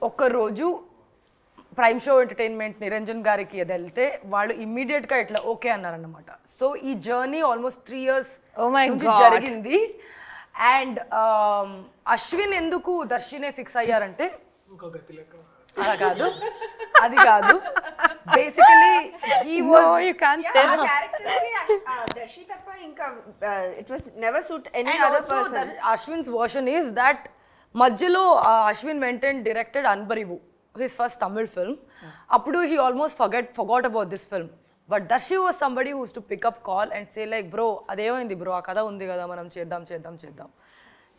ఒక్కరోజు prime show entertainment Niranjan గారికి అది వెళ్తే వాళ్ళు ఇమ్మీడియట్గా ఇట్లా ఓకే అన్నారన్నమాట. సో ఈ జర్నీ ఆల్మోస్ట్ 3 years నుంచి జరిగింది. అండ్ అశ్విన్ ఎందుకు దర్శినే ఫిక్స్ అయ్యారంటే అలా కాదు, అది కాదు, basically he was you can't tell Darshi తప్ప ఇంకా it was never suit any other person. Ashwin's version is that మధ్యలో Ashwin went and directed Anbariv, his first Tamil film. Appudu he almost forgot about this film. But Darshi was somebody who used to pick up call and say like, bro, adevayindi bro, aa kada undi kada manam cheddam.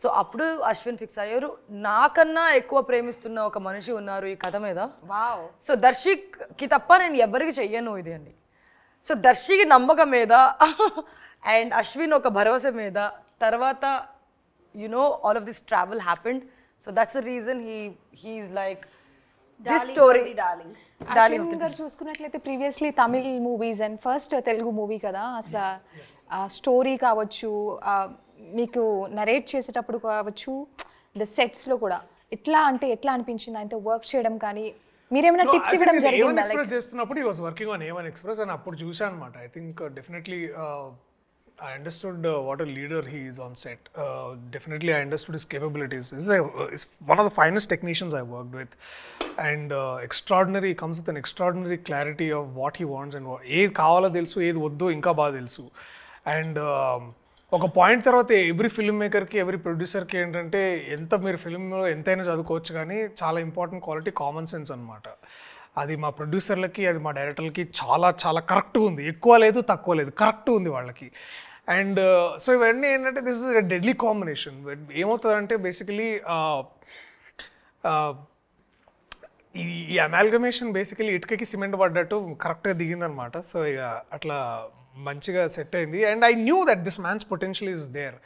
So appudu Ashwin fix ayyaru. Nakanna ekkuva premistunna oka manishi unnaru ee katha meeda. Wow. So Darshi ki tappa nenu evvariki cheyyanu idi andi. So Darshi ki nammaka meeda and Ashwin oka bharavasa meeda tarvata, you know, all of this travel happened. So that's the reason he is like this story. Ashwin గారు చూసుకున్నట్లయితే previously Tamil movies and first Telugu movie కదా, అసలు ఆ story కావచ్చు, మీకు narrate చేసేటప్పుడు కావచ్చు, the సెట్స్లో కూడా ఎట్లా అనిపించింది ఆయనతో వర్క్ చేయడం? కానీ మీరేమైనా టిప్స్ ఇవ్వడం జరిగిందా? ఎక్స్ప్రెస్ చేస్తున్నప్పుడు he was working on A1 Express and అప్పుడు చూసాను అనమాట. I think definitely I understood what a leader he is on set. Definitely I understood his capabilities. He's one of the finest technicians I worked with, and extraordinary, comes with an extraordinary clarity of what he wants and ఏది కావాలో తెలుసు, ఏది వద్దు ఇంకా బాగా తెలుసు. And ఒక point తర్వాత ఎవ్రీ ఫిల్మ్ మేకర్కి, ఎవ్రీ ప్రొడ్యూసర్కి ఏంటంటే ఎంత మీరు ఫిల్మ్లో ఎంతైనా చదువుకోవచ్చు, కానీ చాలా ఇంపార్టెంట్ క్వాలిటీ కామన్ సెన్స్ అనమాట. అది మా ప్రొడ్యూసర్లకి, అది మా డైరెక్టర్లకి చాలా చాలా కరెక్ట్గా ఉంది. ఎక్కువ లేదు, తక్కువ లేదు, కరెక్ట్ ఉంది వాళ్ళకి. అండ్ సో ఇవన్నీ ఏంటంటే this is a deadly combination. ఏమవుతుందంటే బేసికలీ ఈ అమాల్గమేషన్ బేసికలీ ఇటుకకి సిమెంట్ పడ్డట్టు కరెక్ట్గా దిగిందనమాట. సో ఇక అట్లా మంచిగా సెట్ అయింది. And I knew that this man's potential is there.